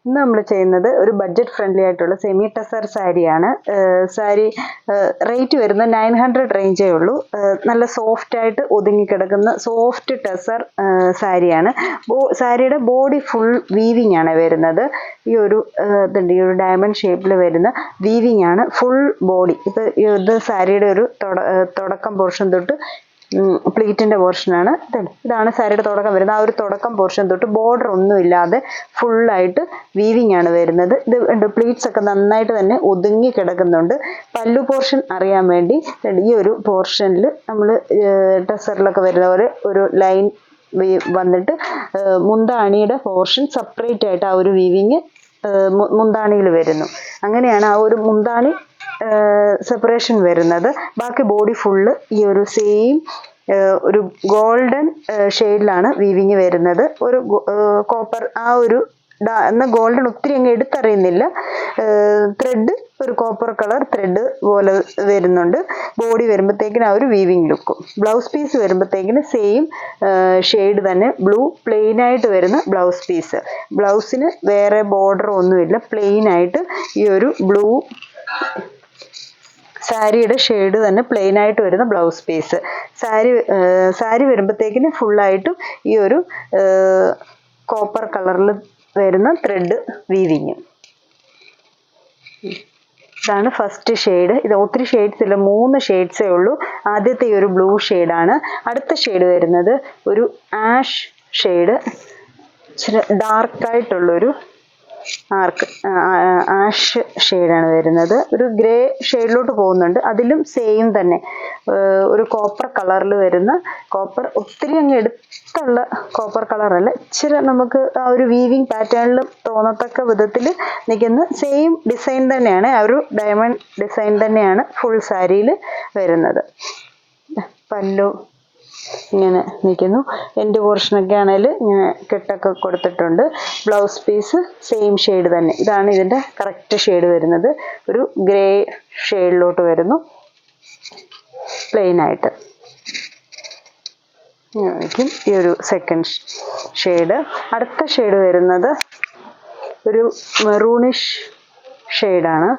ഇന്ന് നമ്മൾ ചെയ്യുന്നത് ഒരു ബഡ്ജറ്റ് ഫ്രണ്ട്ലി ആയിട്ടുള്ള സെമി ടസർ സാരിയാണ്. സാരി റേറ്റ് വരുന്നത് 900 റേഞ്ചേ ഉള്ളൂ. നല്ല സോഫ്റ്റ് ആയിട്ട് ഒതുങ്ങിക്കിടക്കുന്ന സോഫ്റ്റ് ടസർ സാരിയാണ്. സാരിയുടെ ബോഡി ഫുൾ വീവിങ് ആണ് വരുന്നത്. ഈ ഒരു ഡയമണ്ട് ഷേപ്പിൽ വരുന്ന വീവിങ് ആണ് ഫുൾ ബോഡി. ഇത് സാരിയുടെ ഒരു തുടക്കം പോർഷൻ തൊട്ട് പ്ലീറ്റിന്റെ പോർഷനാണ്. ഇതാണ് സാരിയുടെ തുടക്കം വരുന്നത്. ആ ഒരു തുടക്കം പോർഷൻ തൊട്ട് ബോർഡർ ഒന്നും ഇല്ലാതെ ഫുള്ളായിട്ട് വീവിങ് ആണ് വരുന്നത്. ഇത് പ്ലീറ്റ്സ് ഒക്കെ നന്നായിട്ട് തന്നെ ഒതുങ്ങി കിടക്കുന്നുണ്ട്. പല്ലു പോർഷൻ അറിയാൻ വേണ്ടി ഈ ഒരു പോർഷനിൽ നമ്മൾ ടസറിലൊക്കെ വരുന്ന പോലെ ഒരു ലൈൻ വന്നിട്ട് മുന്താണിയുടെ പോർഷൻ സെപ്പറേറ്റ് ആയിട്ട് ആ ഒരു വീവിങ് മുന്താണിയിൽ വരുന്നു. അങ്ങനെയാണ് ആ ഒരു മുന്താണി സെപ്പറേഷൻ വരുന്നത്. ബാക്കി ബോഡി ഫുള്ള് ഈ ഒരു സെയിം ഒരു ഗോൾഡൻ ഷെയ്ഡിലാണ് വീവിങ് വരുന്നത്. ഒരു കോപ്പർ ആ ഒരു എന്നാൽ ഗോൾഡൻ ഒത്തിരി അങ്ങ് എടുത്തറിയുന്നില്ല. ത്രെഡ് ഒരു കോപ്പർ കളർ ത്രെഡ് പോലെ വരുന്നുണ്ട്. ബോഡി വരുമ്പോഴത്തേക്കിന് ആ ഒരു വീവിങ് ലുക്കും. ബ്ലൗസ് പീസ് വരുമ്പോഴത്തേക്കിന് സെയിം ഷെയ്ഡ് തന്നെ ബ്ലൂ പ്ലെയിൻ ആയിട്ട് വരുന്ന ബ്ലൗസ് പീസ്. ബ്ലൗസിന് വേറെ ബോർഡർ ഒന്നുമില്ല, പ്ലെയിൻ ആയിട്ട് ഈ ഒരു ബ്ലൂ സാരിയുടെ ഷെയ്ഡ് തന്നെ പ്ലെയിൻ ആയിട്ട് വരുന്ന ബ്ലൗസ് പീസ്. സാരി വരുമ്പോഴത്തേക്കിന് ഫുള്ളായിട്ടും ഈ ഒരു കോപ്പർ കളറിൽ വരുന്ന ത്രെഡ് വീവിങ്. ഇതാണ് ഫസ്റ്റ് ഷെയ്ഡ്. ഇത് ഒത്തിരി ഷെയ്ഡ്സ് ഇല്ല, 3 ഷെയ്ഡ്സേ ഉള്ളൂ. ആദ്യത്തെ ഈ ഒരു ബ്ലൂ ഷെയ്ഡാണ്. അടുത്ത ഷെയ്ഡ് വരുന്നത് ഒരു ആഷ് ഷെയ്ഡ്, ഇച്ചിരി ഡാർക്കായിട്ടുള്ളൊരു ആഷ് ഷെയ്ഡാണ് വരുന്നത്. ഒരു ഗ്രേ ഷെയ്ഡിലോട്ട് പോകുന്നുണ്ട്. അതിലും സെയിം തന്നെ ഒരു കോപ്പർ കളറിൽ വരുന്ന, കോപ്പർ ഒത്തിരി അങ്ങ് എടുത്തുള്ള കോപ്പർ കളറല്ല, ഇച്ചിരി നമുക്ക് ആ ഒരു വീവിങ് പാറ്റേണിൽ തോന്നത്തക്ക വിധത്തിൽ നിൽക്കുന്ന സെയിം ഡിസൈൻ തന്നെയാണ്. ആ ഒരു ഡയമണ്ട് ഡിസൈൻ തന്നെയാണ് ഫുൾ സാരിയിൽ വരുന്നത്. പല്ലു ഇങ്ങനെ നിൽക്കുന്നു. എൻഡ് പോർഷനൊക്കെ ആണെങ്കിൽ ഇങ്ങനെ കെട്ടൊക്കെ കൊടുത്തിട്ടുണ്ട്. ബ്ലൗസ് പീസ് സെയിം ഷെയ്ഡ് തന്നെ. ഇതാണ് ഇതിൻ്റെ കറക്റ്റ് ഷെയ്ഡ് വരുന്നത്. ഒരു ഗ്രേ ഷെയ്ഡിലോട്ട് വരുന്നു പ്ലെയിൻ ആയിട്ട്. ഈ ഒരു സെക്കൻഡ് ഷെയ്ഡ്. അടുത്ത ഷെയ്ഡ് വരുന്നത് ഒരു മെറൂണിഷ് ഷെയ്ഡാണ്.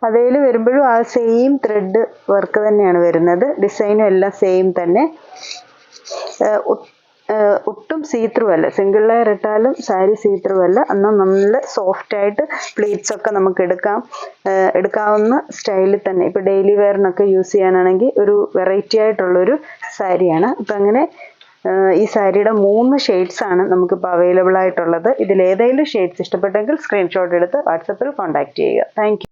അതേൽ വരുമ്പോഴും ആ സെയിം ത്രെഡ് വർക്ക് തന്നെയാണ് വരുന്നത്. ഡിസൈനും എല്ലാം സെയിം തന്നെ. ഒട്ടും സീത്രൂ അല്ല. സിംഗിൾ ലെയർ ഇട്ടാലും സാരി സീത്രൂ അല്ല. എന്നാൽ നല്ല സോഫ്റ്റ് ആയിട്ട് പ്ലീറ്റ്സ് ഒക്കെ നമുക്ക് എടുക്കാവുന്ന സ്റ്റൈലിൽ തന്നെ. ഇപ്പോൾ ഡെയിലി വെയറിനൊക്കെ യൂസ് ചെയ്യാനാണെങ്കിൽ ഒരു വെറൈറ്റി ആയിട്ടുള്ളൊരു സാരിയാണ്. അപ്പം അങ്ങനെ ഈ സാരിയുടെ 3 ഷെയ്ഡ്സ് ആണ് നമുക്കിപ്പോൾ അവൈലബിൾ ആയിട്ടുള്ളത്. ഇതിലേതെങ്കിലും ഷെയ്ഡ്സ് ഇഷ്ടപ്പെട്ടെങ്കിൽ സ്ക്രീൻഷോട്ട് എടുത്ത് വാട്സപ്പിൽ കോൺടാക്ട് ചെയ്യുക. Thank you.